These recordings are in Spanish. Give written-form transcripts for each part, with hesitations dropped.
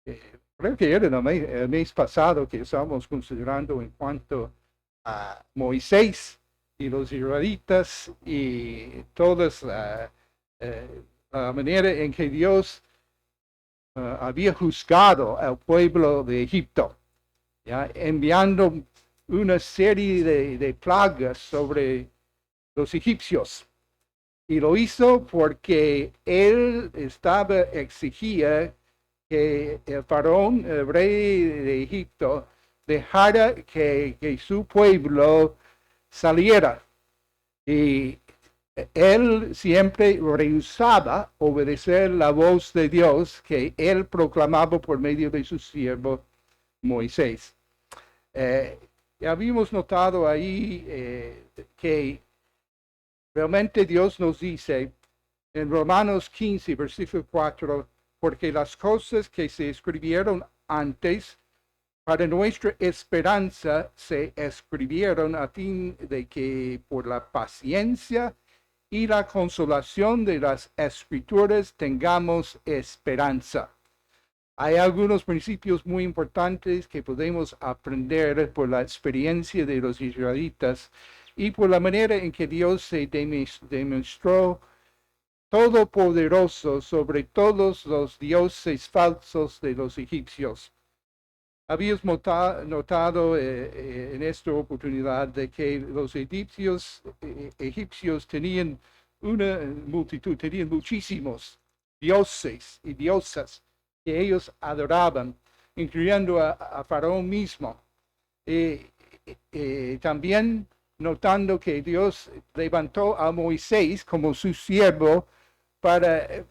Creo que era el mes pasado que estábamos considerando en cuanto a Moisés y los israelitas y todas la manera en que Dios había juzgado al pueblo de Egipto, ¿ya? Enviando una serie de plagas sobre los egipcios. Y lo hizo porque él exigía que el faraón, el rey de Egipto, dejara que su pueblo saliera. Y él siempre rehusaba obedecer la voz de Dios que él proclamaba por medio de su siervo Moisés. Eh, ya habíamos notado ahí que realmente Dios nos dice en Romanos 15, versículo 4, porque las cosas que se escribieron antes para nuestra esperanza se escribieron a fin de que por la paciencia y la consolación de las escrituras tengamos esperanza. Hay algunos principios muy importantes que podemos aprender por la experiencia de los israelitas y por la manera en que Dios se demostró todopoderoso sobre todos los dioses falsos de los egipcios. Habías notado en esta oportunidad de que los egipcios tenían una multitud, tenían muchísimos dioses y diosas que ellos adoraban, incluyendo a Faraón mismo. También notando que Dios levantó a Moisés como su siervo para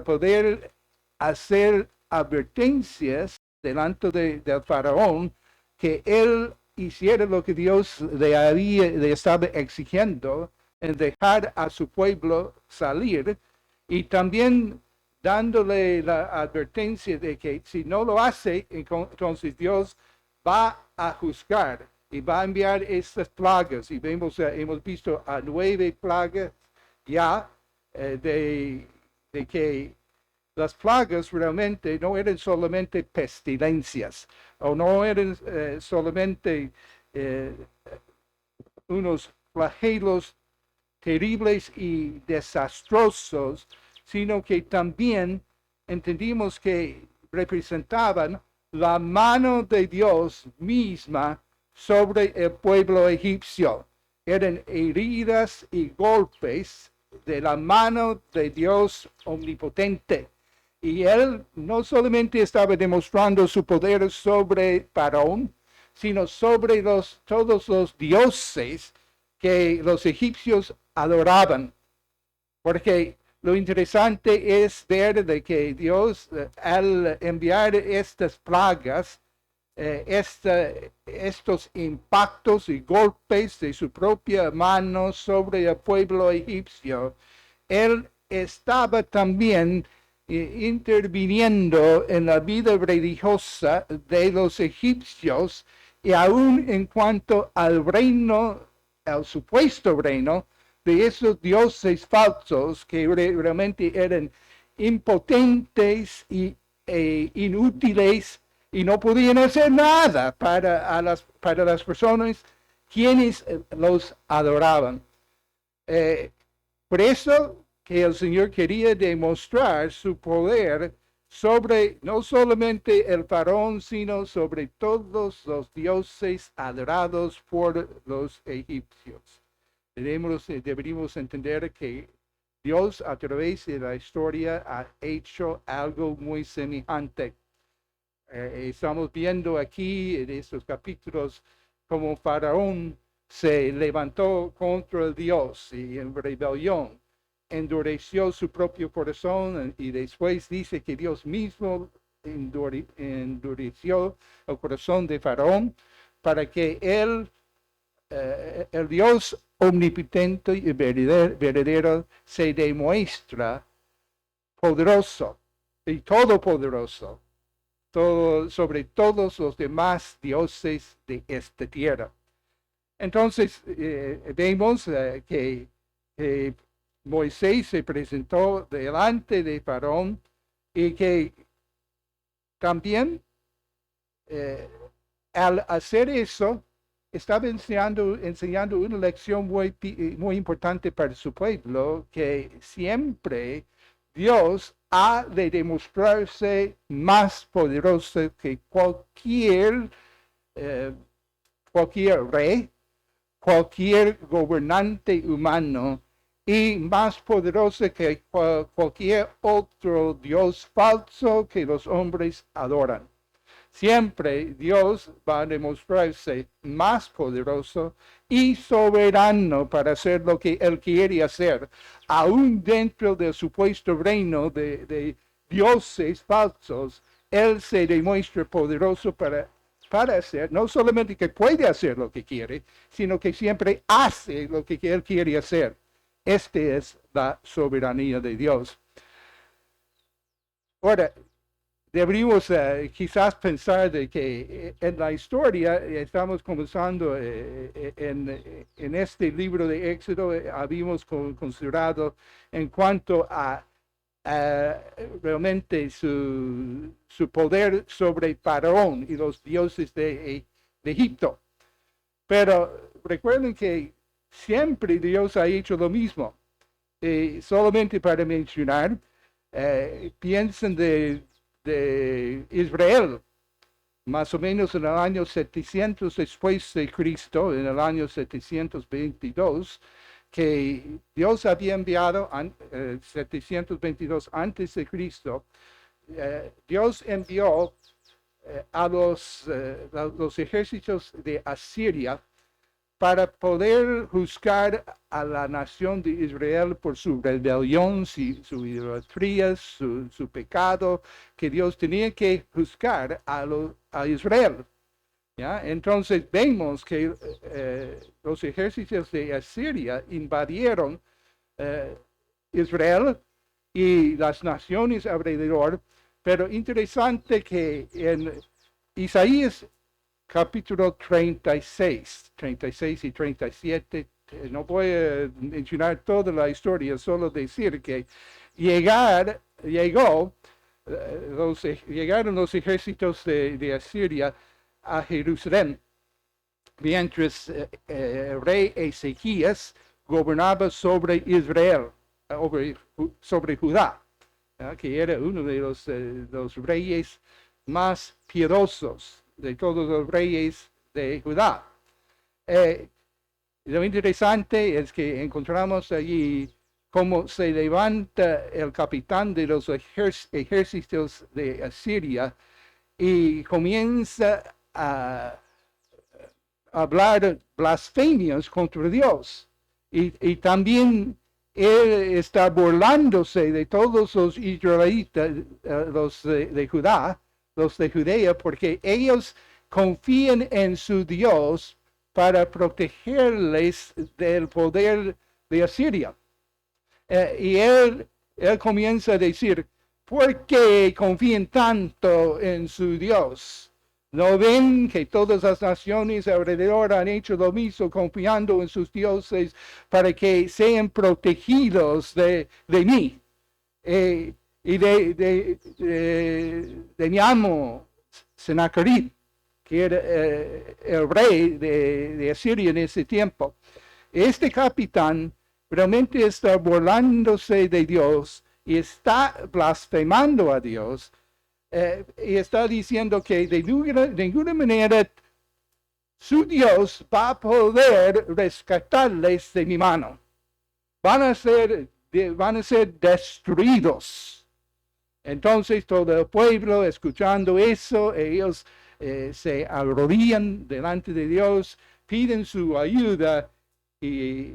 poder hacer advertencias delante del faraón que él hiciera lo que Dios le estaba exigiendo en dejar a su pueblo salir y también dándole la advertencia de que si no lo hace, entonces Dios va a juzgar y va a enviar estas plagas. Y hemos visto a 9 plagas ya de que las plagas realmente no eran solamente pestilencias o no eran solamente eh, unos flagelos terribles y desastrosos, sino que también entendimos que representaban la mano de Dios misma sobre el pueblo egipcio. Eran heridas y golpes de la mano de Dios omnipotente. Y él no solamente estaba demostrando su poder sobre Faraón, sino sobre todos los dioses que los egipcios adoraban. Porque lo interesante es ver de que Dios, al enviar estas plagas, estos impactos y golpes de su propia mano sobre el pueblo egipcio, él estaba también interviniendo en la vida religiosa de los egipcios y aún en cuanto al reino, al supuesto reino de esos dioses falsos que realmente eran impotentes e inútiles y no podían hacer nada para las personas quienes los adoraban. Eh, por eso que el Señor quería demostrar su poder sobre no solamente el faraón, sino sobre todos los dioses adorados por los egipcios. Deberíamos entender que Dios a través de la historia ha hecho algo muy semejante. Estamos viendo aquí en estos capítulos como Faraón se levantó contra Dios y en rebelión endureció su propio corazón y después dice que Dios mismo endureció el corazón de Faraón para que él, el Dios omnipotente y verdadero, se demuestra poderoso y todopoderoso sobre todos los demás dioses de esta tierra. Entonces vemos que Moisés se presentó delante de Faraón y que también al hacer eso, estaba enseñando una lección muy importante para su pueblo, que siempre Dios ha de demostrarse más poderoso que cualquier rey, cualquier gobernante humano, y más poderoso que cualquier otro Dios falso que los hombres adoran. Siempre Dios va a demostrarse más poderoso y soberano para hacer lo que Él quiere hacer, aún dentro del supuesto reino de dioses falsos. Él se demuestra poderoso para hacer, no solamente que puede hacer lo que quiere, sino que siempre hace lo que Él quiere hacer. Esta es la soberanía de Dios. Ahora, deberíamos quizás pensar de que en la historia, estamos comenzando en este libro de Éxodo, habíamos considerado en cuanto a realmente su poder sobre Faraón y los dioses de Egipto. Pero recuerden que siempre Dios ha hecho lo mismo. Solamente para mencionar, piensen de Israel, más o menos en el año 700 después de Cristo, en el año 722, que Dios había enviado, 722 antes de Cristo, Dios envió a los ejércitos de Asiria para poder juzgar a la nación de Israel por su rebelión, su idolatría, su pecado, que Dios tenía que juzgar a Israel. ¿Ya? Entonces vemos que los ejércitos de Asiria invadieron Israel y las naciones alrededor, pero interesante que en Isaías capítulo 36 y 37, no voy a mencionar toda la historia, solo decir que llegaron los ejércitos de Asiria a Jerusalén, mientras el rey Ezequías gobernaba sobre Israel, sobre Judá, que era uno de los reyes más piadosos de todos los reyes de Judá. Lo interesante es que encontramos allí cómo se levanta el capitán de los ejércitos de Asiria y comienza a hablar blasfemias contra Dios. Y también él está burlándose de todos los israelitas, los de Judá, los de Judea, porque ellos confían en su Dios para protegerles del poder de Asiria. Y él comienza a decir, ¿por qué confían tanto en su Dios? ¿No ven que todas las naciones alrededor han hecho lo mismo, confiando en sus dioses para que sean protegidos de mí? Y de Niamo, Sennacherib, que era el rey de Asiria en ese tiempo. Este capitán realmente está burlándose de Dios y está blasfemando a Dios. Y está diciendo que de ninguna manera su Dios va a poder rescatarles de mi mano. Van a ser destruidos. Entonces todo el pueblo, escuchando eso, ellos se arrodillan delante de Dios, piden su ayuda y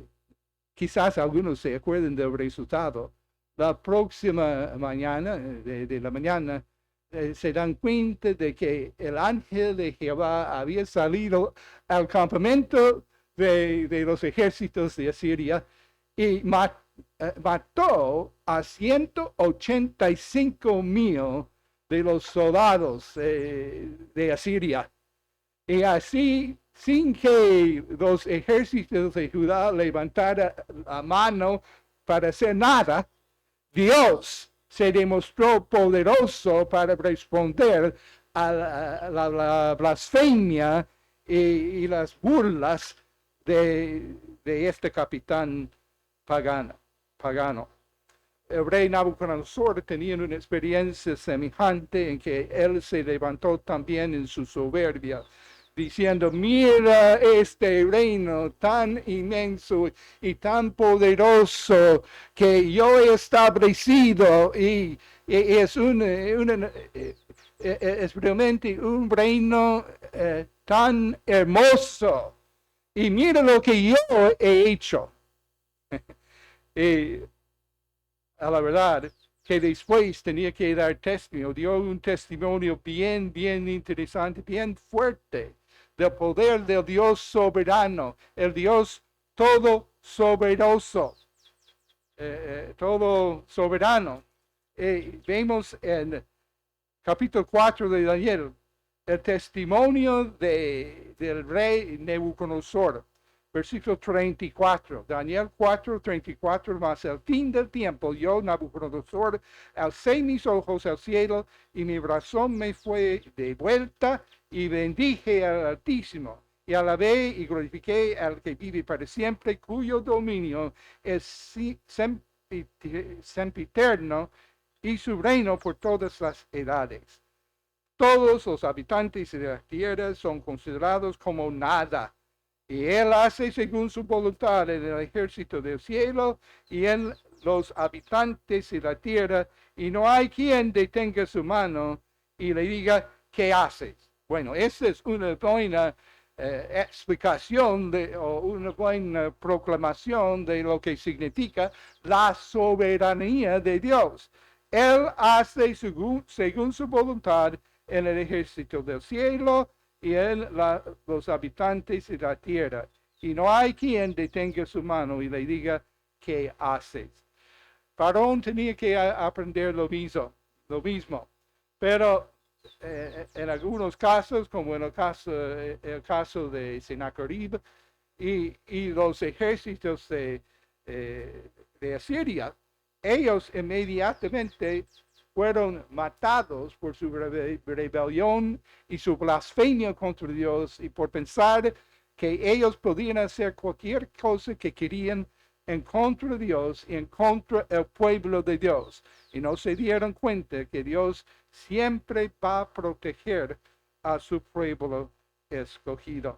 quizás algunos se acuerden del resultado. La próxima mañana, de la mañana, se dan cuenta de que el ángel de Jehová había salido al campamento de los ejércitos de Asiria y mató a 185,000 de los soldados de Asiria. Y así, sin que los ejércitos de Judá levantaran la mano para hacer nada, Dios se demostró poderoso para responder a la blasfemia y las burlas de este capitán pagano. El rey Nabucodonosor tenía una experiencia semejante en que él se levantó también en su soberbia, diciendo, mira este reino tan inmenso y tan poderoso que yo he establecido y es es realmente un reino tan hermoso. Y mira lo que yo he hecho. Y a la verdad que después tenía que dar testimonio, dio un testimonio bien interesante, bien fuerte del poder del Dios soberano, el Dios todo soberoso, todo soberano. Vemos en capítulo 4 de Daniel el testimonio del rey Nabucodonosor. Versículo 34, Daniel 4, 34, más el fin del tiempo, yo, Nabucodonosor, alcé mis ojos al cielo y mi razón me fue de vuelta y bendije al Altísimo y alabé y glorifiqué al que vive para siempre, cuyo dominio es sempiterno y su reino por todas las edades. Todos los habitantes de la tierra son considerados como nada. Y él hace según su voluntad en el ejército del cielo y en los habitantes de la tierra, y no hay quien detenga su mano y le diga, ¿qué haces? Bueno, esa es una buena explicación o una buena proclamación de lo que significa la soberanía de Dios. Él hace según su voluntad en el ejército del cielo y en los habitantes de la tierra. Y no hay quien detenga su mano y le diga, ¿qué haces? Faraón tenía que aprender lo mismo. Pero en algunos casos, como en el caso de Sennacherib y los ejércitos de Asiria, ellos inmediatamente fueron matados por su rebelión y su blasfemia contra Dios y por pensar que ellos podían hacer cualquier cosa que querían en contra de Dios y en contra del pueblo de Dios. Y no se dieron cuenta que Dios siempre va a proteger a su pueblo escogido.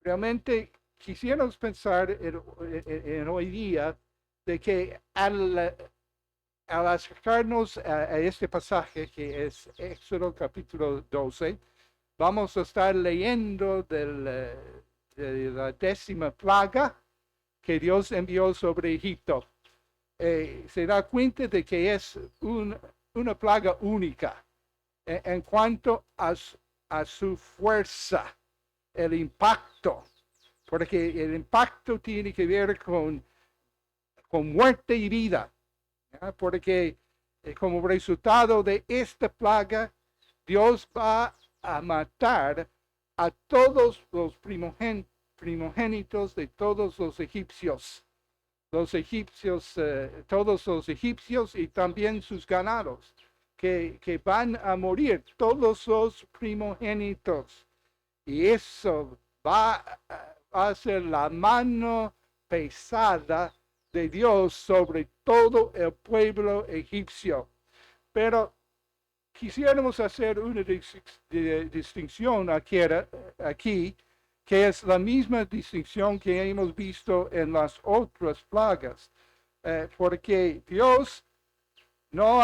Realmente quisiéramos pensar en hoy día de que al acercarnos a este pasaje que es Éxodo capítulo 12, vamos a estar leyendo de la 10ª plaga que Dios envió sobre Egipto. Se da cuenta de que es una plaga única en cuanto a su fuerza, el impacto, porque el impacto tiene que ver con muerte y vida, ¿ya? Porque como resultado de esta plaga, Dios va a matar a todos los primogénitos de todos los egipcios. Todos los egipcios y también sus ganados, que van a morir, todos los primogénitos. Y eso va a ser la mano pesada de Dios sobre todo el pueblo egipcio. Pero quisiéramos hacer una distinción aquí, que es la misma distinción que hemos visto en las otras plagas, porque Dios no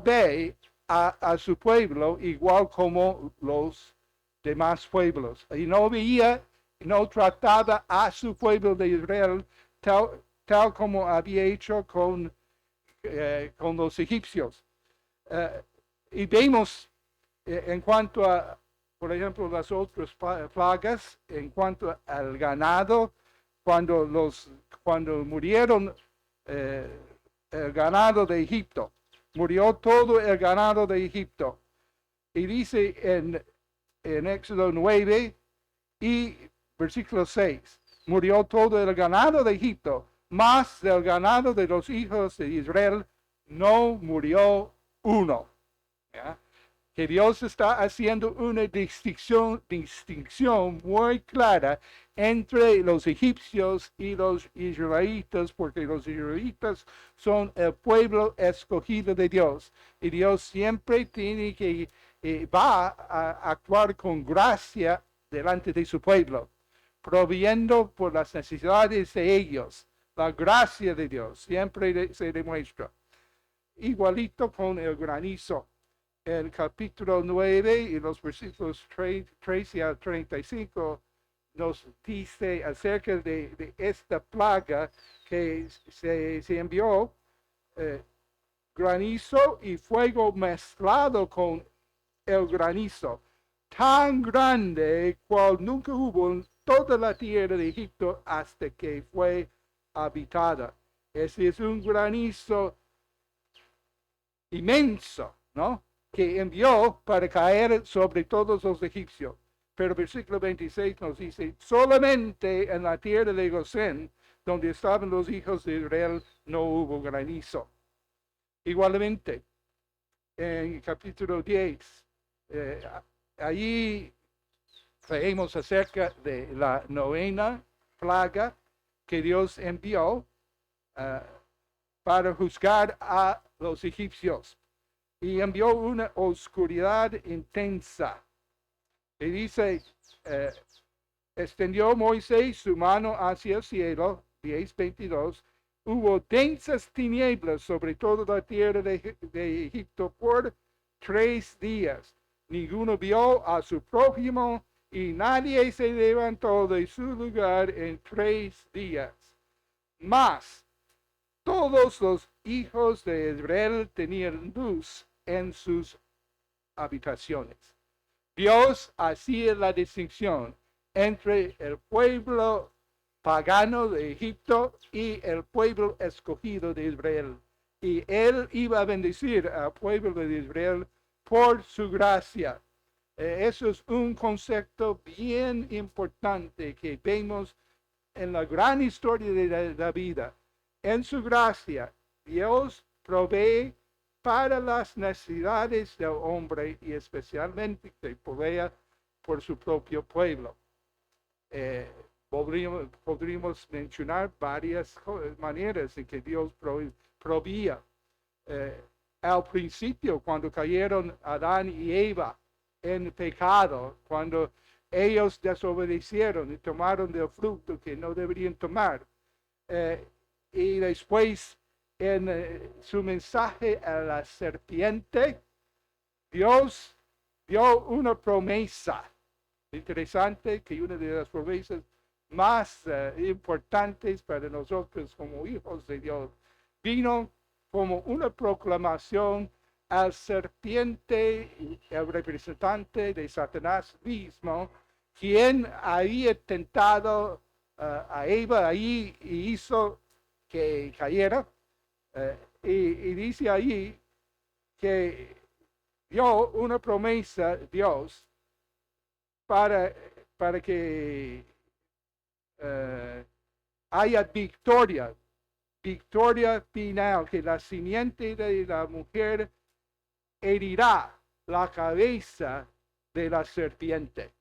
ve a su pueblo igual como los demás pueblos, y no trataba a su pueblo de Israel tal como había hecho con los egipcios. Y vemos en cuanto a, por ejemplo, las otras plagas, en cuanto al ganado, cuando murieron el ganado de Egipto, murió todo el ganado de Egipto. Y dice en Éxodo 9 y versículo 6, murió todo el ganado de Egipto, Mas del ganado de los hijos de Israel no murió uno. ¿Ya? Que Dios está haciendo una distinción muy clara entre los egipcios y los israelitas, porque los israelitas son el pueblo escogido de Dios. Y Dios siempre tiene que, va a actuar con gracia delante de su pueblo, proviendo por las necesidades de ellos. La gracia de Dios siempre se demuestra. Igualito con el granizo. El capítulo 9 y los versículos 13 a 35 nos dice acerca de esta plaga que se envió, granizo y fuego mezclado con el granizo, tan grande cual nunca hubo en toda la tierra de Egipto hasta que fue habitada. Ese es un granizo inmenso, ¿no? Que envió para caer sobre todos los egipcios. Pero versículo 26 nos dice, solamente en la tierra de Gosén, donde estaban los hijos de Israel, no hubo granizo. Igualmente, en capítulo 10, allí leemos acerca de la novena plaga que Dios envió para juzgar a los egipcios. Y envió una oscuridad intensa. Y dice, extendió Moisés su mano hacia el cielo, 10:22, hubo densas tinieblas sobre toda la tierra de Egipto por 3 días. Ninguno vio a su prójimo y nadie se levantó de su lugar en 3 días. Mas todos los hijos de Israel tenían luz en sus habitaciones. Dios hacía la distinción entre el pueblo pagano de Egipto y el pueblo escogido de Israel. Y él iba a bendecir al pueblo de Israel por su gracia. Eso es un concepto bien importante que vemos en la gran historia de la vida. En su gracia, Dios provee para las necesidades del hombre y especialmente que provea por su propio pueblo. Podríamos mencionar varias maneras en que Dios proveía. Al principio, cuando cayeron Adán y Eva en pecado, cuando ellos desobedecieron y tomaron del fruto que no deberían tomar, y después en su mensaje a la serpiente, Dios dio una promesa. Interesante que una de las promesas más importantes para nosotros como hijos de Dios vino como una proclamación al serpiente, el representante de Satanás mismo, quien había tentado a Eva ahí y hizo que cayera. Y dice ahí que dio una promesa Dios para que haya victoria final, que la simiente de la mujer herirá la cabeza de la serpiente.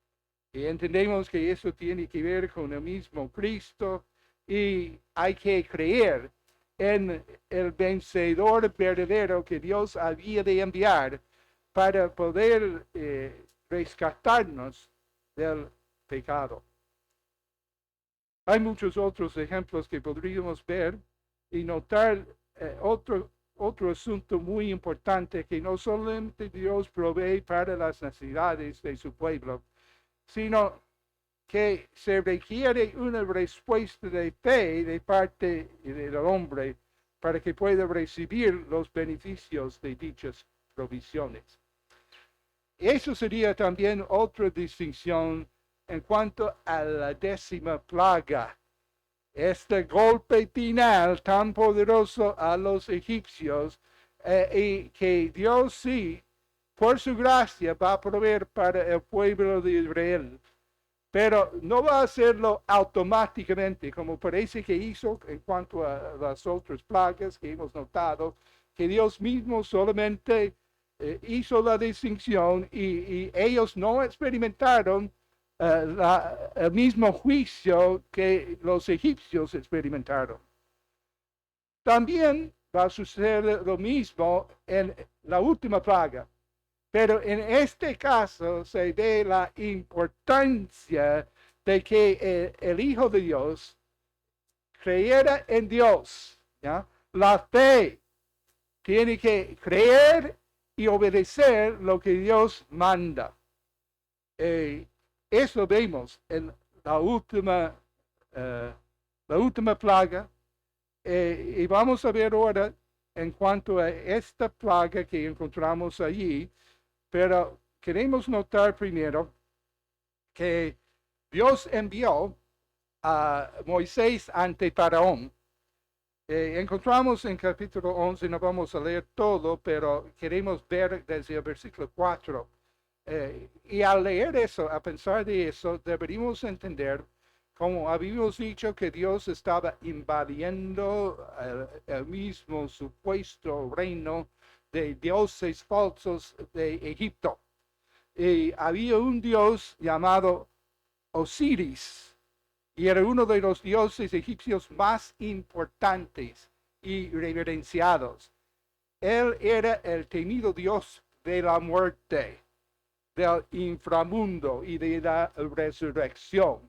Y entendemos que eso tiene que ver con el mismo Cristo y hay que creer en el vencedor verdadero que Dios había de enviar para poder rescatarnos del pecado. Hay muchos otros ejemplos que podríamos ver y notar otro asunto muy importante, que no solamente Dios provee para las necesidades de su pueblo, sino que se requiere una respuesta de fe de parte del hombre para que pueda recibir los beneficios de dichas provisiones. Eso sería también otra distinción en cuanto a la 10ª plaga. Este golpe final tan poderoso a los egipcios y que Dios sí, por su gracia, va a proveer para el pueblo de Israel. pero no va a hacerlo automáticamente, como parece que hizo en cuanto a las otras plagas que hemos notado, que Dios mismo solamente hizo la distinción y ellos no experimentaron el mismo juicio que los egipcios experimentaron. También va a suceder lo mismo en la última plaga, pero en este caso se ve la importancia de que el Hijo de Dios creyera en Dios. ¿Ya? La fe tiene que creer y obedecer lo que Dios manda. Eso vemos en la última plaga. Y vamos a ver ahora en cuanto a esta plaga que encontramos allí, pero queremos notar primero que Dios envió a Moisés ante Faraón. Encontramos en capítulo 11, no vamos a leer todo, pero queremos ver desde el versículo 4. Y al leer eso, a pensar de eso, deberíamos entender, como habíamos dicho, que Dios estaba invadiendo el mismo supuesto reino de dioses falsos de Egipto. Y había un dios llamado Osiris, y era uno de los dioses egipcios más importantes y reverenciados. Él era el temido dios de la muerte, del inframundo y de la resurrección.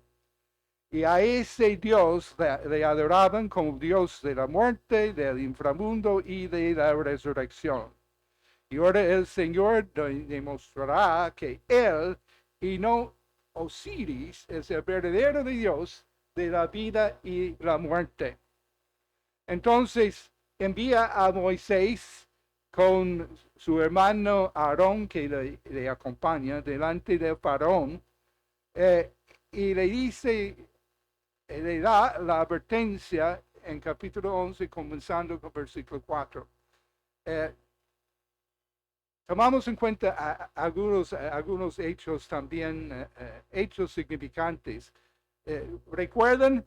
Y a ese Dios le adoraban como Dios de la muerte, del inframundo y de la resurrección. Y ahora el Señor demostrará que Él y no Osiris es el verdadero Dios de la vida y la muerte. Entonces envía a Moisés con su hermano Aarón que le acompaña delante del faraón y le dice, le da la advertencia en capítulo 11 comenzando con versículo 4. Tomamos en cuenta algunos hechos también, hechos significantes. Recuerden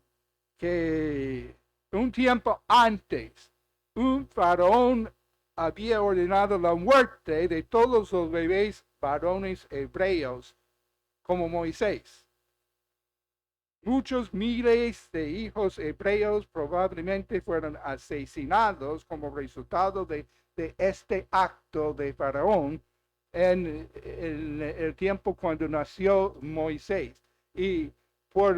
que un tiempo antes, un faraón había ordenado la muerte de todos los bebés varones hebreos, como Moisés. Muchos miles de hijos hebreos probablemente fueron asesinados como resultado de este acto de Faraón en el tiempo cuando nació Moisés. Y por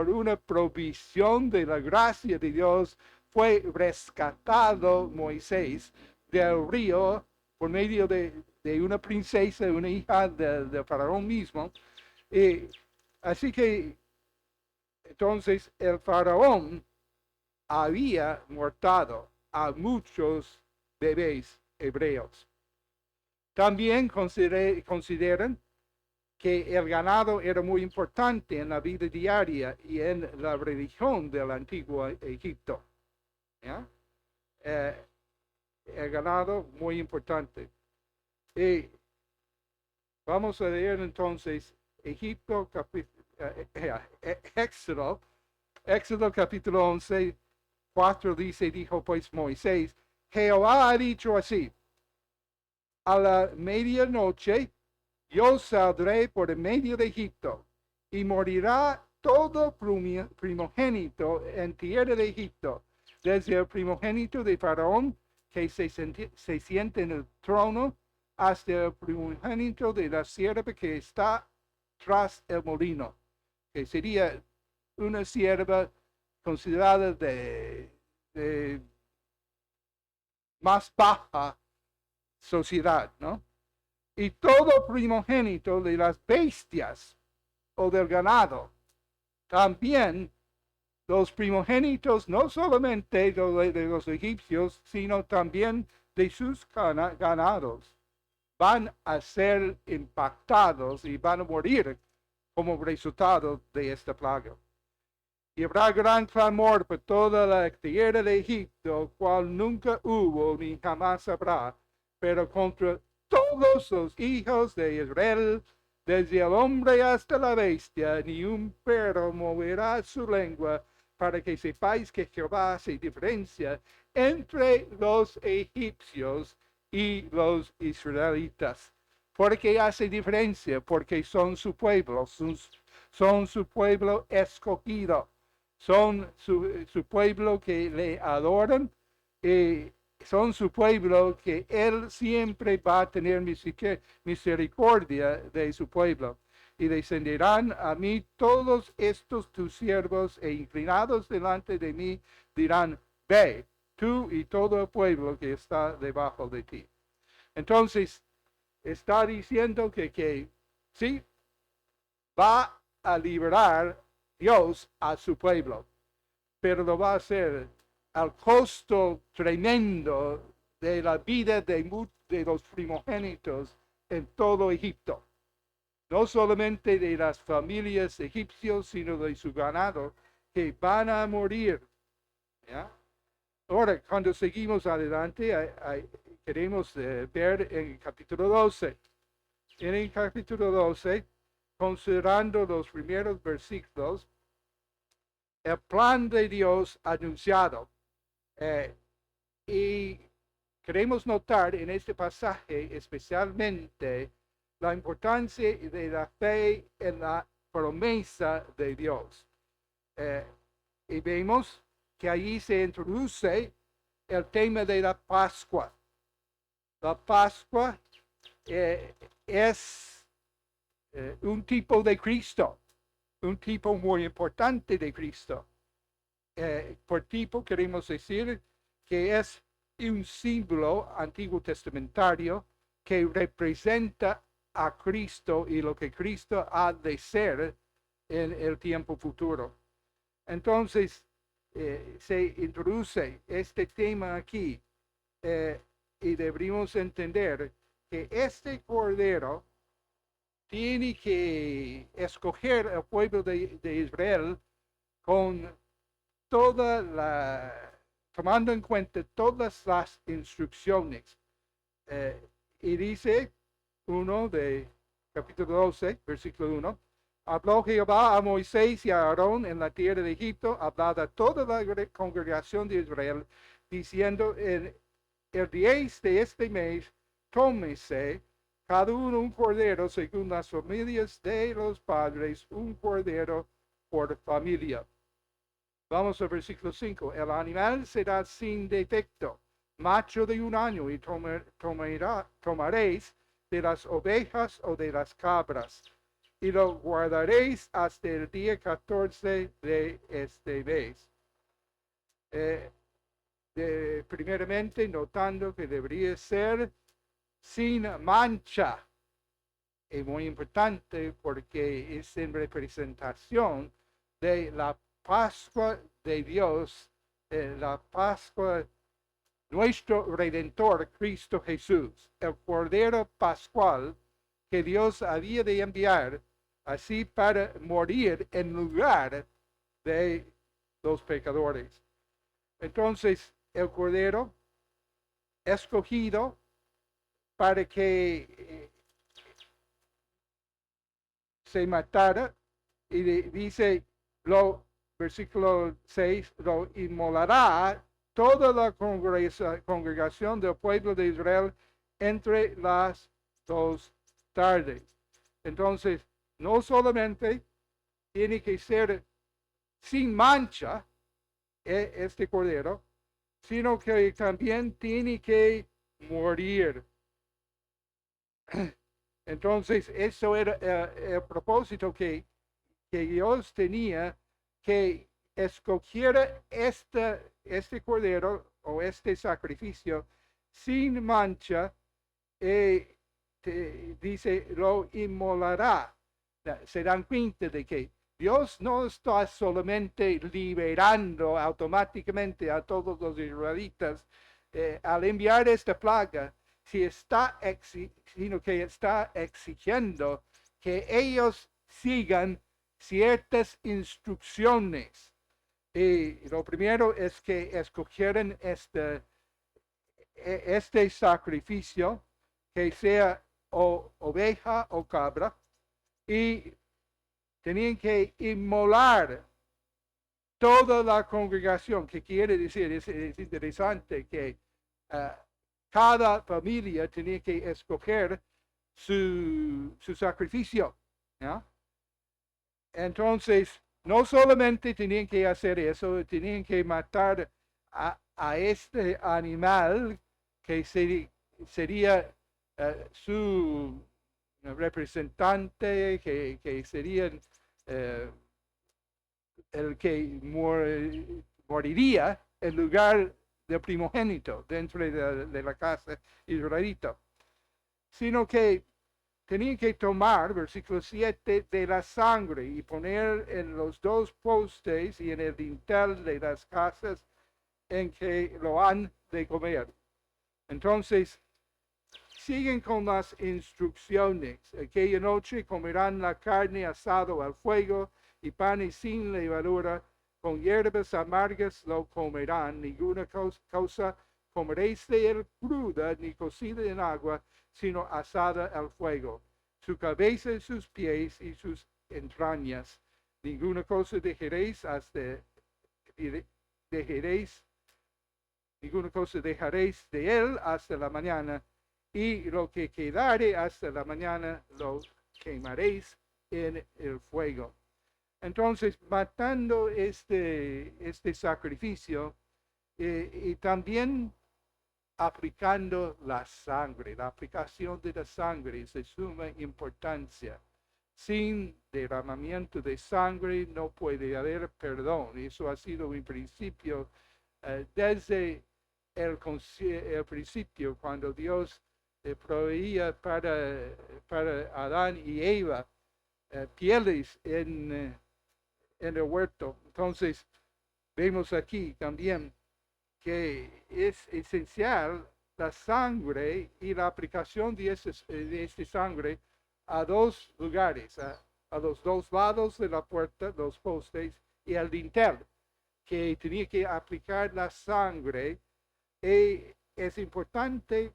una provisión de la gracia de Dios fue rescatado Moisés del río por medio de una princesa, una hija del Faraón mismo. Así que entonces el Faraón había muertado a muchos bebés hebreos. También consideran que el ganado era muy importante en la vida diaria y en la religión del antiguo Egipto. ¿Ya? El ganado muy importante. Y vamos a leer entonces Egipto, Éxodo capítulo 11, 4 dice, dijo pues Moisés, Jehová ha dicho así, a la medianoche yo saldré por el medio de Egipto, y morirá todo primogénito en tierra de Egipto, desde el primogénito de Faraón, que se siente en el trono, hasta el primogénito de la sierva que está tras el molino, que sería una sierva considerada de más baja sociedad, ¿no? Y todo primogénito de las bestias o del ganado, también los primogénitos no solamente de los egipcios, sino también de sus ganados, van a ser impactados y van a morir como resultado de esta plaga. Y habrá gran clamor por toda la tierra de Egipto, cual nunca hubo ni jamás habrá, pero contra todos los hijos de Israel desde el hombre hasta la bestia, ni un perro moverá su lengua, para que sepáis que Jehová hace diferencia entre los egipcios y los israelitas. ¿Por qué hace diferencia? Porque son su pueblo, son su pueblo escogido, son su pueblo que le adoran, y son su pueblo que él siempre va a tener misericordia de su pueblo. Y descenderán a mí todos estos tus siervos, e inclinados delante de mí dirán, ve, tú y todo el pueblo que está debajo de ti. Entonces, está diciendo que sí, va a liberar Dios a su pueblo, pero lo va a hacer al costo tremendo de la vida de los primogénitos en todo Egipto. No solamente de las familias egipcios, sino de su ganado, que van a morir. ¿Ya? Ahora, cuando seguimos adelante, queremos ver en el capítulo 12. En el capítulo 12, considerando los primeros versículos, el plan de Dios anunciado. Y queremos notar en este pasaje especialmente la importancia de la fe en la promesa de Dios. Y vemos que allí se introduce el tema de la Pascua. La Pascua es un tipo de Cristo, un tipo muy importante de Cristo. Por tipo queremos decir que es un símbolo antiguo testamentario que representa a Cristo y lo que Cristo ha de ser en el tiempo futuro. Entonces, se introduce este tema aquí y deberíamos entender que este Cordero tiene que escoger el pueblo de Israel con tomando en cuenta todas las instrucciones. Y dice capítulo 12, versículo 1, habló Jehová a Moisés y a Aarón en la tierra de Egipto, hablada a toda la congregación de Israel, diciendo, en el 10 de este mes, tómese cada uno un cordero según las familias de los padres, un cordero por familia. Vamos al versículo 5. El animal será sin defecto, macho de 1 año, y tomaréis de las ovejas o de las cabras, y lo guardaréis hasta el día 14 de este mes. Primeramente, notando que debería ser sin mancha. Es muy importante porque es en representación de la Pascua de Dios, la Pascua, nuestro Redentor, Cristo Jesús, el Cordero Pascual que Dios había de enviar así para morir en lugar de los pecadores. Entonces, el Cordero escogido para que se matara, y dice, versículo 6, lo inmolará toda la congregación del pueblo de Israel entre las 2 tardes. Entonces, no solamente tiene que ser sin mancha este cordero, sino que también tiene que morir. Entonces, eso era el propósito que Dios tenía, que escogiera este cordero o este sacrificio sin mancha, dice, lo inmolará. Se dan cuenta de que Dios no está solamente liberando automáticamente a todos los israelitas al enviar esta plaga, sino que está exigiendo que ellos sigan ciertas instrucciones. Y lo primero es que escogieran este sacrificio, que sea o oveja o cabra, y tenían que inmolar toda la congregación, que quiere decir, es interesante que cada familia tenía que escoger su sacrificio. ¿Ya? Entonces, no solamente tenían que hacer eso, tenían que matar a este animal que sería su representante, que sería el que moriría en lugar del primogénito dentro de la casa israelita, sino que tenían que tomar, versículo 7, de la sangre y poner en los dos postes y en el dintel de las casas en que lo han de comer. Entonces, siguen con las instrucciones. Aquella noche comerán la carne asado al fuego y panes sin levadura, con hierbas amargas lo comerán. Ninguna cosa comeréis de él cruda ni cocida en agua, sino asada al fuego. Su cabeza y sus pies y sus entrañas. Ninguna cosa ninguna cosa dejaréis de él hasta la mañana, y lo que quedare hasta la mañana lo quemaréis en el fuego. Entonces, matando este sacrificio y también aplicando la sangre, la aplicación de la sangre es de suma importancia. Sin derramamiento de sangre no puede haber perdón. Eso ha sido mi principio desde el principio, cuando Dios proveía para Adán y Eva pieles en el huerto. Entonces, vemos aquí también que es esencial la sangre y la aplicación de esta sangre a dos lugares, a los dos lados de la puerta, los postes y al dintel, que tenía que aplicar la sangre. Y es importante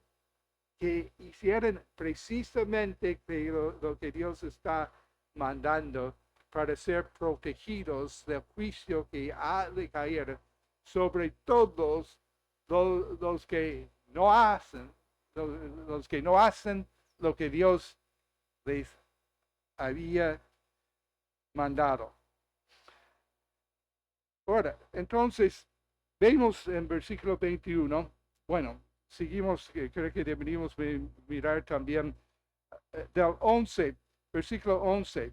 que hicieran precisamente lo que Dios está mandando para ser protegidos del juicio que ha de caer sobre todos los que no hacen, los que no hacen lo que Dios les había mandado. Ahora, entonces, vemos en versículo 21, bueno, seguimos, creo que deberíamos mirar también del 11, versículo 11,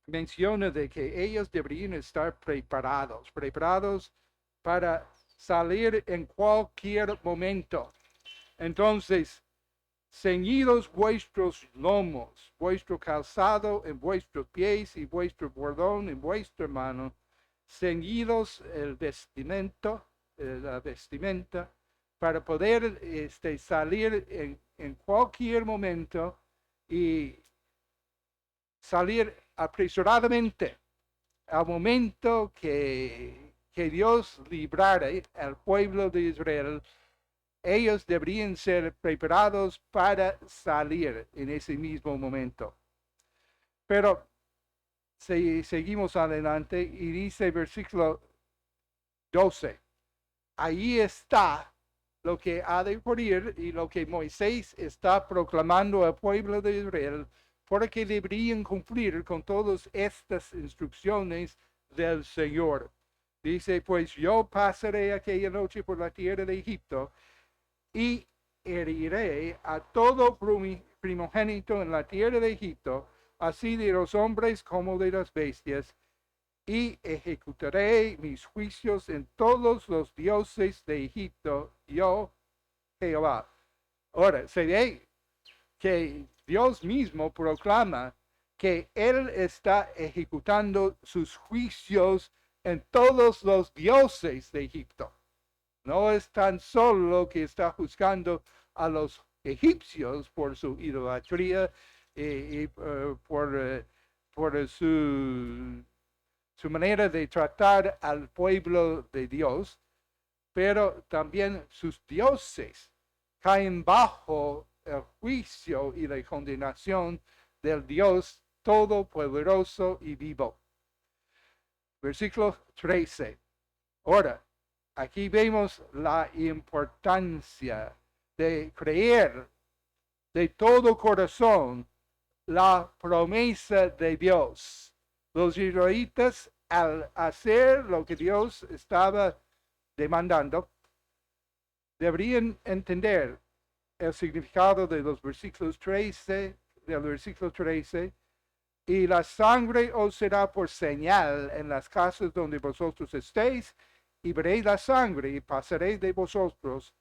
menciona de que ellos deberían estar preparados para salir en cualquier momento. Entonces, ceñidos vuestros lomos, vuestro calzado en vuestros pies y vuestro bordón en vuestra mano, ceñidos la vestimenta, para poder salir en cualquier momento y salir apresuradamente al momento que Dios librara al pueblo de Israel. Ellos deberían ser preparados para salir en ese mismo momento. Pero seguimos adelante y dice versículo 12, ahí está lo que ha de ocurrir y lo que Moisés está proclamando al pueblo de Israel, porque deberían cumplir con todas estas instrucciones del Señor. Dice, pues yo pasaré aquella noche por la tierra de Egipto y heriré a todo primogénito en la tierra de Egipto, así de los hombres como de las bestias, y ejecutaré mis juicios en todos los dioses de Egipto, yo, Jehová. Ahora, se ve que Dios mismo proclama que Él está ejecutando sus juicios en todos los dioses de Egipto. No es tan solo que está juzgando a los egipcios por su idolatría y por su manera de tratar al pueblo de Dios, pero también sus dioses caen bajo el juicio y la condenación del Dios todopoderoso y vivo. Versículo 13. Ahora, aquí vemos la importancia de creer de todo corazón la promesa de Dios. Los israelitas, al hacer lo que Dios estaba demandando, deberían entender el significado de los versículos 13, del versículo 13, y la sangre os será por señal en las casas donde vosotros estéis, y veréis la sangre y pasaréis de vosotros,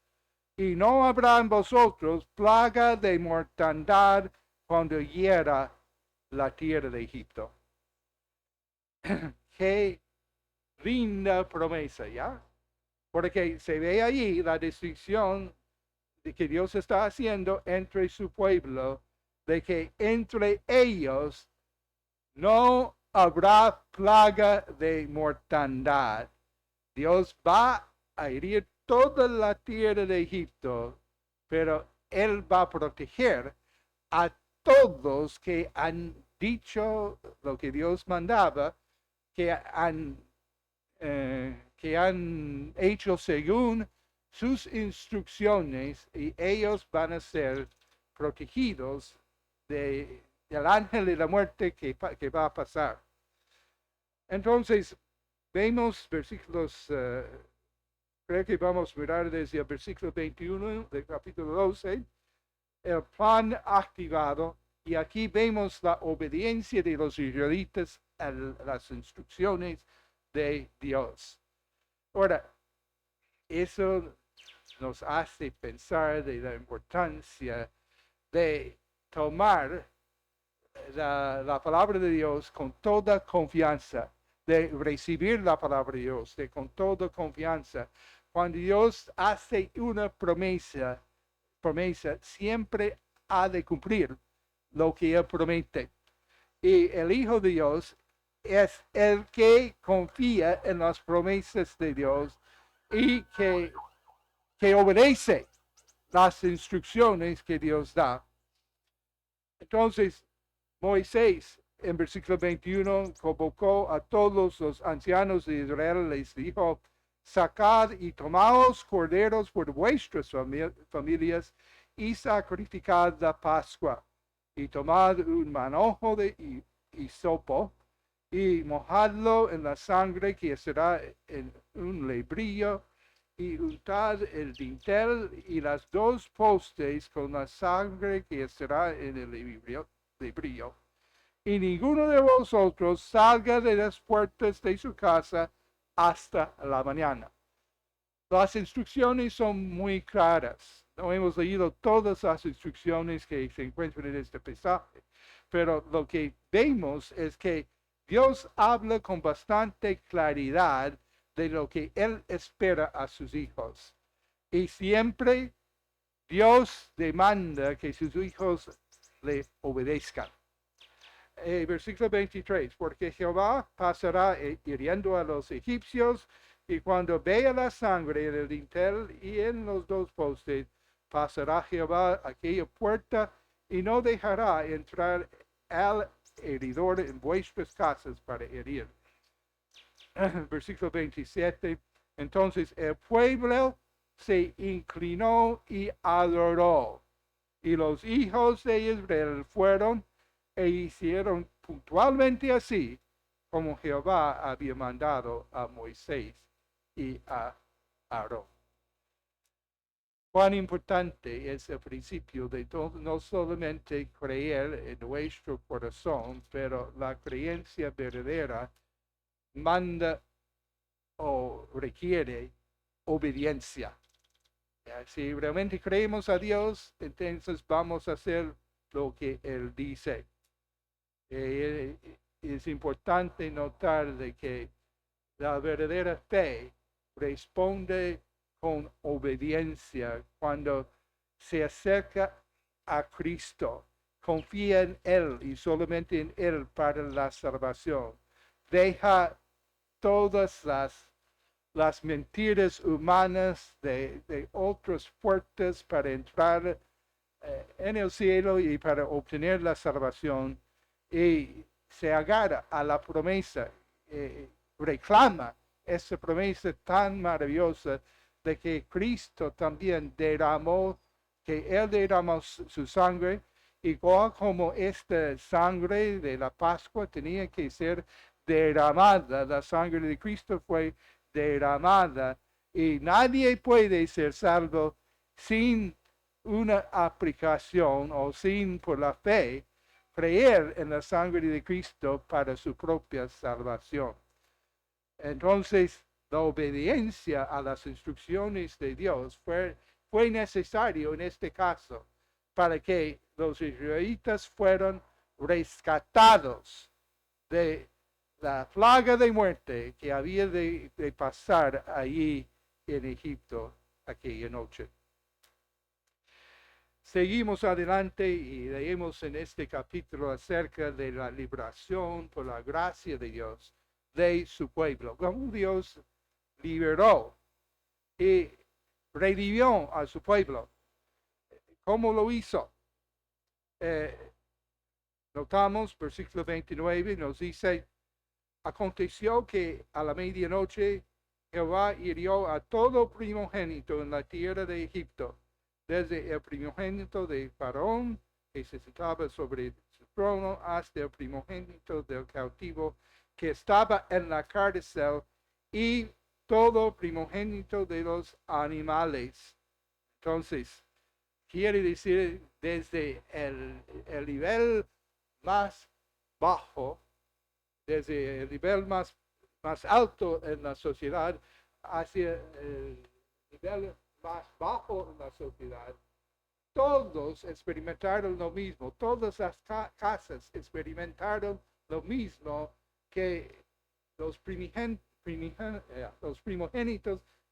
y no habrá en vosotros plaga de mortandad cuando hiera la tierra de Egipto. Qué linda promesa, ¿ya? Porque se ve allí la distinción de que Dios está haciendo entre su pueblo, de que entre ellos no habrá plaga de mortandad. Dios va a herir toda la tierra de Egipto, pero Él va a proteger a todos que han dicho lo que Dios mandaba, que han hecho según sus instrucciones, y ellos van a ser protegidos del ángel de la muerte que va a pasar. Entonces, vemos versículos, creo que vamos a mirar desde el versículo 21 del capítulo 12, el plan activado, y aquí vemos la obediencia de los israelitas a las instrucciones de Dios. Ahora, eso nos hace pensar de la importancia de tomar la palabra de Dios con toda confianza, de recibir la palabra de Dios con toda confianza. Cuando Dios hace una promesa siempre ha de cumplir lo que Él promete. Y el Hijo de Dios es el que confía en las promesas de Dios y que obedece las instrucciones que Dios da. Entonces, Moisés, en versículo 21, convocó a todos los ancianos de Israel, les dijo: sacad y tomaos corderos por vuestras familias y sacrificad la Pascua, y tomad un manojo de hisopo y mojadlo en la sangre que será en un lebrillo, y untad el dintel y las dos postes con la sangre que será en el lebrillo. Y ninguno de vosotros salga de las puertas de su casa hasta la mañana. Las instrucciones son muy claras. No hemos leído todas las instrucciones que se encuentran en este pasaje, pero lo que vemos es que Dios habla con bastante claridad de lo que Él espera a sus hijos. Y siempre Dios demanda que sus hijos le obedezcan. Versículo 23, porque Jehová pasará hiriendo a los egipcios, y cuando vea la sangre en el dintel y en los dos postes, pasará Jehová aquella puerta y no dejará entrar al heridor en vuestras casas para herir. Versículo 27, entonces el pueblo se inclinó y adoró, y los hijos de Israel fueron e hicieron puntualmente así como Jehová había mandado a Moisés y a Aarón. Cuán importante es el principio de no solamente creer en nuestro corazón, pero la creencia verdadera manda o requiere obediencia. Si realmente creemos a Dios, entonces vamos a hacer lo que Él dice. Es importante notar de que la verdadera fe responde con obediencia cuando se acerca a Cristo, confía en Él y solamente en Él para la salvación. Deja todas las mentiras humanas de otras puertas para entrar en el cielo y para obtener la salvación, y se agarra a la promesa, reclama esa promesa tan maravillosa de que Cristo también derramó, que Él derramó su sangre, igual como esta sangre de la Pascua tenía que ser derramada, la sangre de Cristo fue derramada y nadie puede ser salvo sin una aplicación o sin por la fe creer en la sangre de Cristo para su propia salvación. Entonces, la obediencia a las instrucciones de Dios fue necesario en este caso para que los israelitas fueran rescatados de la plaga de muerte que había de pasar allí en Egipto aquella noche. Seguimos adelante y leemos en este capítulo acerca de la liberación por la gracia de Dios de su pueblo. Cómo Dios liberó y redimió a su pueblo. ¿Cómo lo hizo? Notamos, versículo 29 nos dice, aconteció que a la medianoche Jehová hirió a todo primogénito en la tierra de Egipto, desde el primogénito de Faraón, que se sentaba sobre su trono, hasta el primogénito del cautivo que estaba en la cárcel, y todo primogénito de los animales. Entonces, quiere decir desde el nivel más bajo, desde el nivel más alto en la sociedad hacia el nivel más bajo en la sociedad, todos experimentaron lo mismo, todas las casas experimentaron lo mismo, que los primogénitos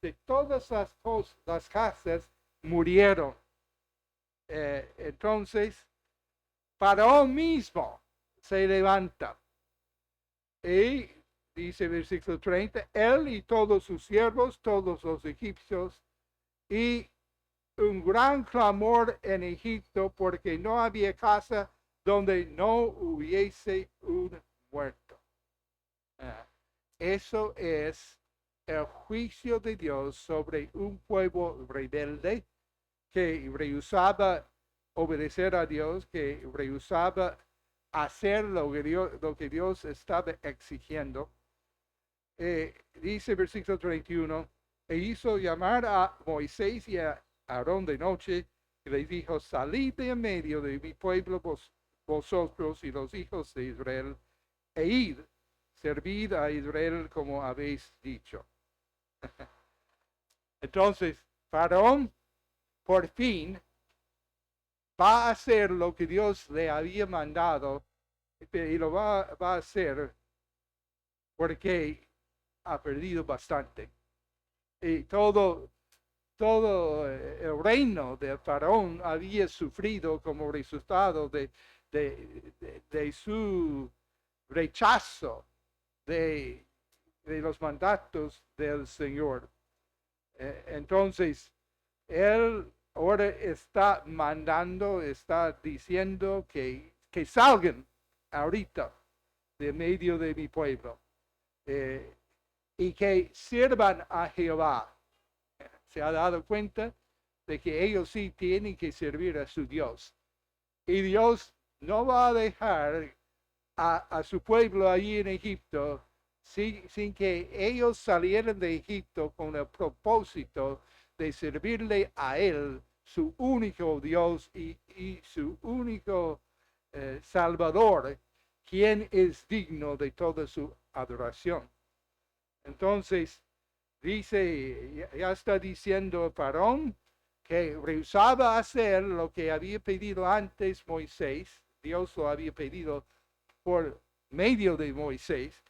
de todas las casas murieron. Entonces, Faraón mismo se levanta y dice versículo 30, él y todos sus siervos, todos los egipcios, y un gran clamor en Egipto porque no había casa donde no hubiese un muerto. Eso es el juicio de Dios sobre un pueblo rebelde que rehusaba obedecer a Dios, que rehusaba hacer lo que Dios estaba exigiendo. Dice versículo 31, e hizo llamar a Moisés y a Aarón de noche, y les dijo, salid de en medio de mi pueblo vosotros y los hijos de Israel, e id, servid a Israel como habéis dicho. Entonces, Faraón por fin va a hacer lo que Dios le había mandado, y lo va a hacer porque ha perdido bastante. Y todo el reino de Faraón había sufrido como resultado de su rechazo de los mandatos del Señor. Entonces, Él ahora está mandando, está diciendo que salgan ahorita de medio de mi pueblo. Y que sirvan a Jehová. Se ha dado cuenta de que ellos sí tienen que servir a su Dios. Y Dios no va a dejar a su pueblo allí en Egipto sin que ellos salieran de Egipto con el propósito de servirle a Él, su único Dios y su único Salvador, quien es digno de toda su adoración. Entonces, dice, ya está diciendo Faraón que rehusaba hacer lo que había pedido antes Moisés. Dios lo había pedido por medio de Moisés,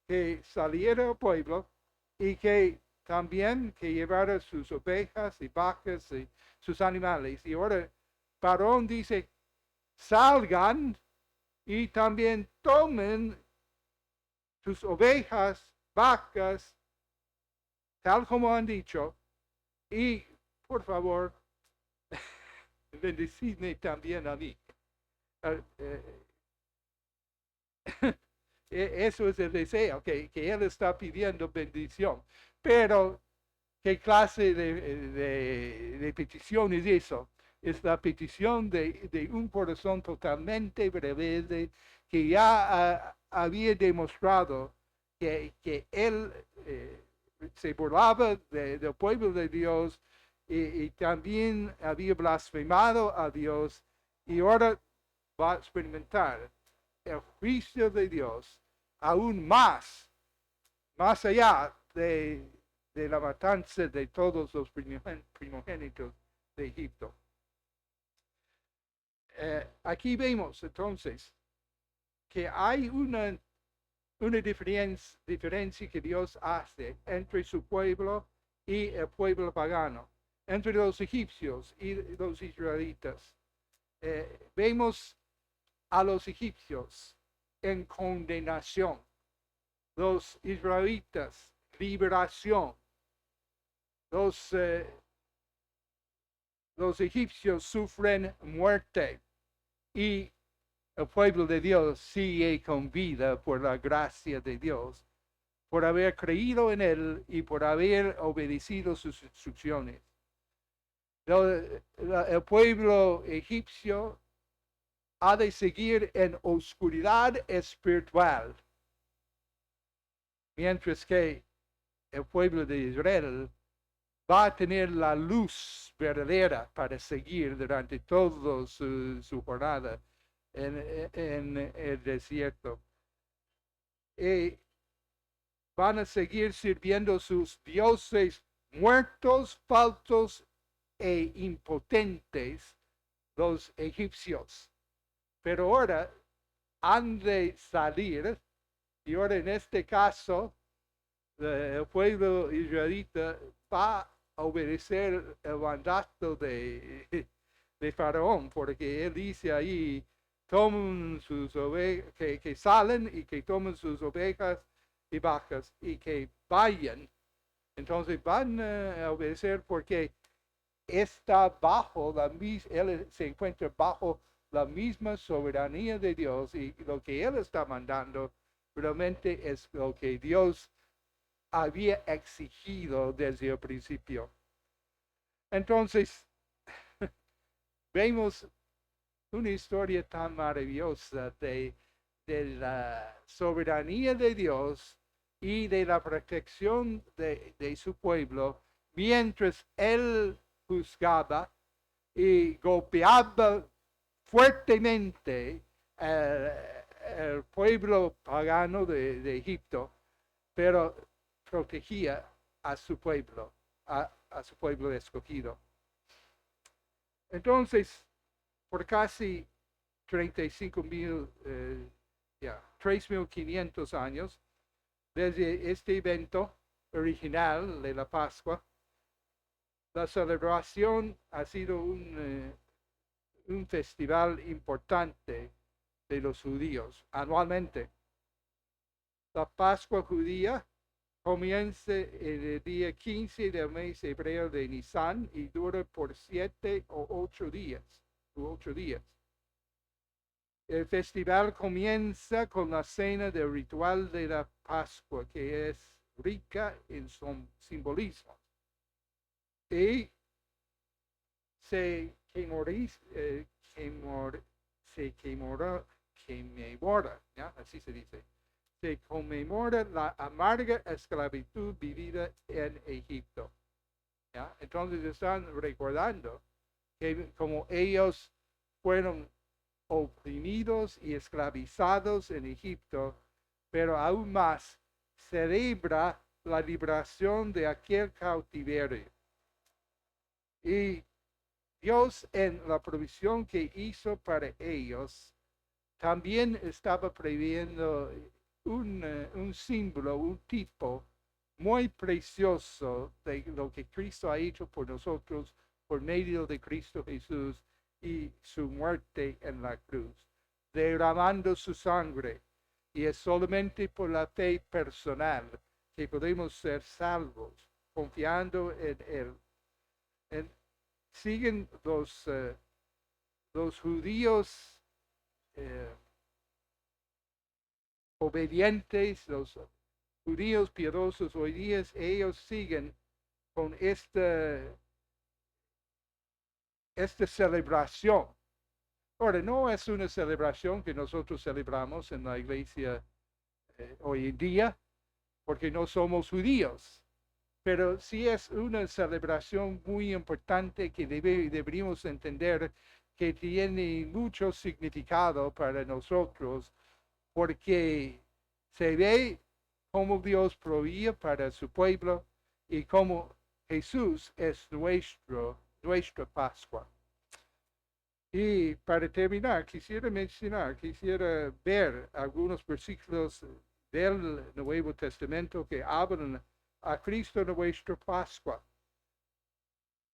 que saliera al pueblo y que también que llevara sus ovejas y vacas y sus animales. Y ahora Faraón dice, salgan y también tomen sus ovejas, vacas, tal como han dicho, y por favor, bendecidme también a mí. Eso es el deseo, que Él está pidiendo bendición. Pero, ¿qué clase de petición es eso? Es la petición de un corazón totalmente rebelde que ya había demostrado que Él se burlaba del pueblo de Dios y también había blasfemado a Dios y ahora va a experimentar el juicio de Dios aún más allá de la matanza de todos los primogénitos de Egipto. Aquí vemos entonces que hay una diferencia que Dios hace entre su pueblo y el pueblo pagano, entre los egipcios y los israelitas. Vemos a los egipcios en condenación, los israelitas liberación, los egipcios sufren muerte y el pueblo de Dios sigue con vida por la gracia de Dios, por haber creído en Él y por haber obedecido sus instrucciones. El pueblo egipcio ha de seguir en oscuridad espiritual, mientras que el pueblo de Israel va a tener la luz verdadera para seguir durante toda su jornada en el desierto. Y van a seguir sirviendo sus dioses muertos, falsos e impotentes, los egipcios. Pero ahora han de salir, y ahora en este caso, el pueblo israelita va a obedecer el mandato de Faraón, porque él dice ahí, tomen sus ovejas, que salen y que tomen sus ovejas y vacas y que vayan. Entonces van a obedecer porque está bajo él se encuentra bajo la misma soberanía de Dios y lo que él está mandando realmente es lo que Dios había exigido desde el principio. Entonces, vemos una historia tan maravillosa de la soberanía de Dios y de la protección de su pueblo, mientras Él juzgaba y golpeaba fuertemente el pueblo pagano de Egipto, pero protegía a su pueblo, a su pueblo escogido. Entonces, por casi 35,000, 3,500 años, desde este evento original de la Pascua, la celebración ha sido un festival importante de los judíos anualmente. La Pascua judía comienza el día 15 del mes hebreo de Nisan y dura por 7 o 8 días. El festival comienza con la cena del ritual de la Pascua, que es rica en simbolismo. Y se conmemora, ¿ya? Así se dice. Se conmemora la amarga esclavitud vivida en Egipto. ¿Ya? Entonces están recordando que como ellos fueron oprimidos y esclavizados en Egipto, pero aún más celebra la liberación de aquel cautiverio. Y Dios en la provisión que hizo para ellos, también estaba previendo un símbolo, un tipo muy precioso de lo que Cristo ha hecho por nosotros por medio de Cristo Jesús y su muerte en la cruz, derramando su sangre. Y es solamente por la fe personal que podemos ser salvos, confiando en Él. Siguen los judíos obedientes, los judíos piadosos hoy día, ellos siguen con esta celebración. Ahora, no es una celebración que nosotros celebramos en la iglesia hoy en día, porque no somos judíos, pero sí es una celebración muy importante que deberíamos entender que tiene mucho significado para nosotros, porque se ve cómo Dios proveía para su pueblo y cómo Jesús es nuestra Pascua. Y para terminar, quisiera ver algunos versículos del Nuevo Testamento que hablan a Cristo nuestra Pascua.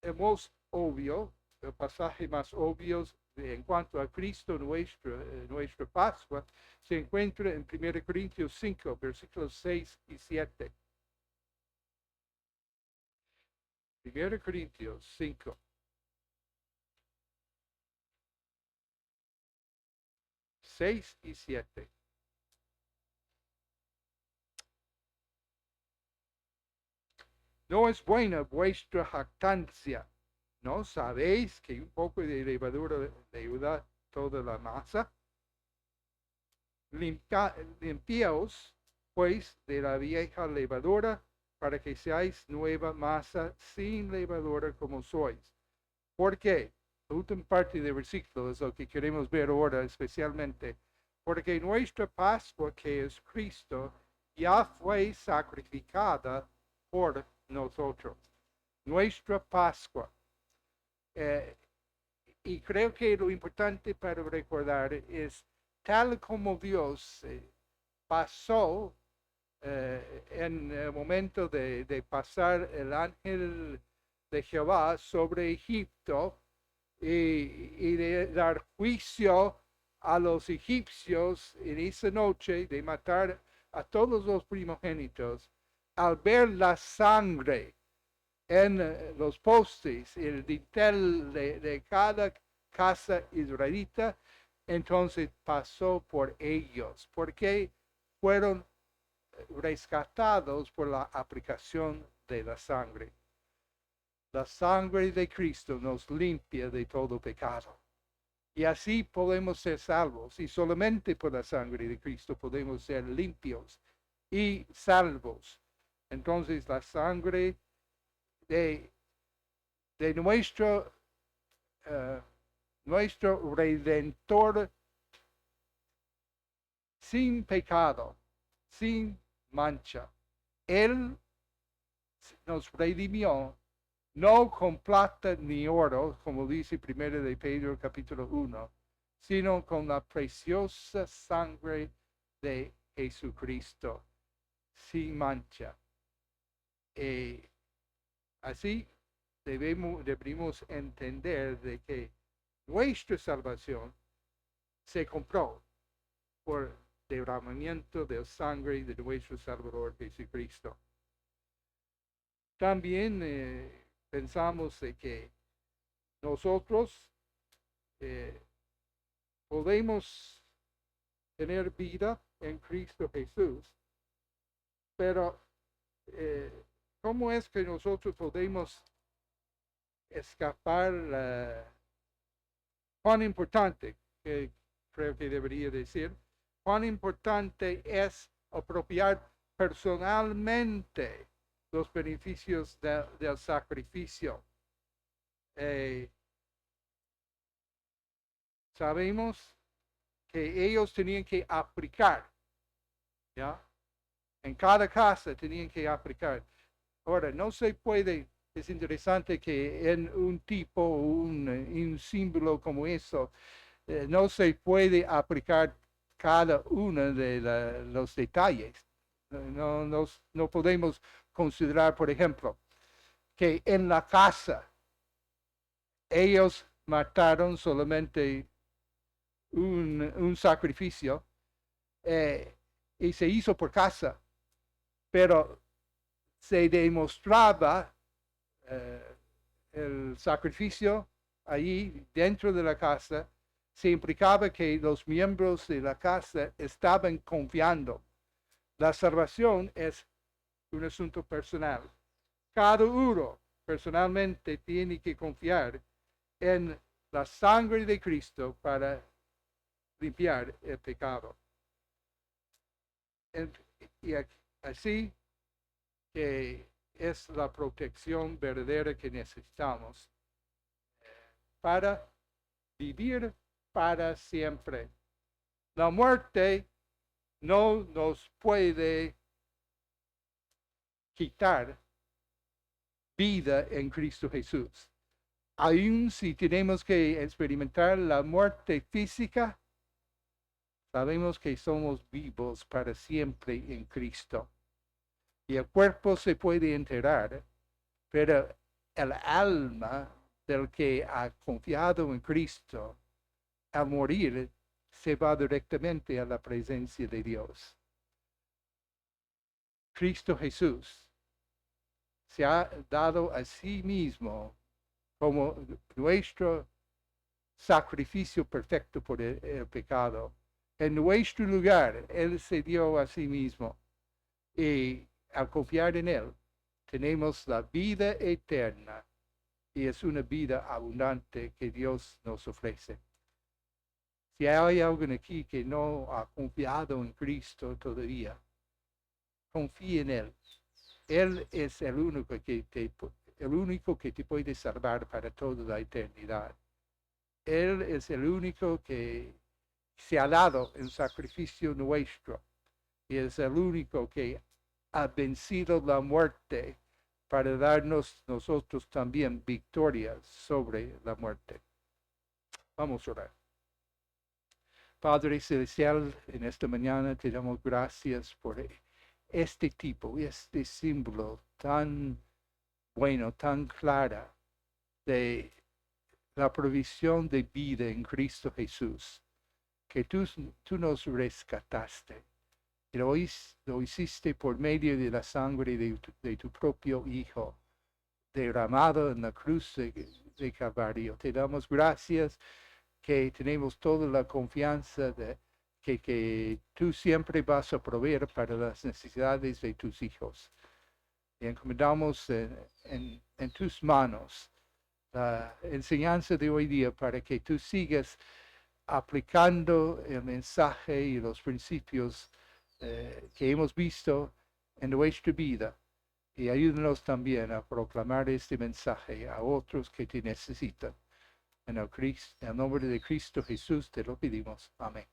El más obvio, el pasaje más obvio en cuanto a Cristo nuestra Pascua se encuentra en 1 Corintios 5, versículos 6 y 7. 1 Corintios 5. 6 y 7. No es buena vuestra jactancia. ¿No sabéis que un poco de levadura le ayuda toda la masa? Limpiaos, pues, de la vieja levadura, para que seáis nueva masa sin levadura como sois. ¿Por qué? La última parte del versículo es lo que queremos ver ahora especialmente. Porque nuestra Pascua, que es Cristo, ya fue sacrificada por nosotros. Nuestra Pascua. Y creo que lo importante para recordar es tal como Dios pasó en el momento de pasar el ángel de Jehová sobre Egipto y de dar juicio a los egipcios en esa noche, de matar a todos los primogénitos, al ver la sangre en los postes, el dintel de cada casa israelita, entonces pasó por ellos, porque fueron rescatados por la aplicación de la sangre. La sangre de Cristo nos limpia de todo pecado. Y así podemos ser salvos. Y solamente por la sangre de Cristo podemos ser limpios y salvos. Entonces la sangre de nuestro Redentor sin pecado, sin mancha. Él nos redimió no con plata ni oro, como dice 1 de Pedro capítulo 1, sino con la preciosa sangre de Jesucristo, sin mancha. Así debemos entender de que nuestra salvación se compró por derramamiento de sangre de nuestro Salvador Jesucristo. También pensamos de que nosotros podemos tener vida en Cristo Jesús, pero ¿cómo es que nosotros podemos escapar cuán importante, que creo que debería decir, cuán importante es apropiar personalmente los beneficios del sacrificio? Sabemos que ellos tenían que aplicar, ¿ya? En cada casa tenían que aplicar. Ahora, no se puede, es interesante que en un tipo, un símbolo como eso, no se puede aplicar cada uno de los detalles. No podemos considerar, por ejemplo, que en la casa ellos mataron solamente un sacrificio y se hizo por casa, pero se demostraba el sacrificio allí dentro de la casa se implicaba que los miembros de la casa estaban confiando. La salvación es un asunto personal. Cada uno personalmente tiene que confiar en la sangre de Cristo para limpiar el pecado. Y así que es la protección verdadera que necesitamos para vivir para siempre. La muerte no nos puede quitar vida en Cristo Jesús. Aun si tenemos que experimentar la muerte física, sabemos que somos vivos para siempre en Cristo. Y el cuerpo se puede enterrar, pero el alma del que ha confiado en Cristo, al morir, se va directamente a la presencia de Dios. Cristo Jesús se ha dado a sí mismo como nuestro sacrificio perfecto por el pecado. En nuestro lugar, Él se dio a sí mismo. Y al confiar en Él, tenemos la vida eterna. Y es una vida abundante que Dios nos ofrece. Si hay alguien aquí que no ha confiado en Cristo todavía, confíe en Él. Él es el único que te puede salvar para toda la eternidad. Él es el único que se ha dado en sacrificio nuestro. Y es el único que ha vencido la muerte para darnos nosotros también victoria sobre la muerte. Vamos a orar. Padre Celestial, en esta mañana te damos gracias por este tipo, este símbolo tan bueno, tan clara de la provisión de vida en Cristo Jesús, que tú nos rescataste. Y lo hiciste por medio de la sangre de tu propio Hijo, derramado en la cruz de Calvario. Te damos gracias que tenemos toda la confianza de que tú siempre vas a proveer para las necesidades de tus hijos. Y encomendamos en tus manos la enseñanza de hoy día para que tú sigas aplicando el mensaje y los principios que hemos visto en nuestra vida. Y ayúdanos también a proclamar este mensaje a otros que te necesitan. En el nombre de Cristo Jesús te lo pedimos. Amén.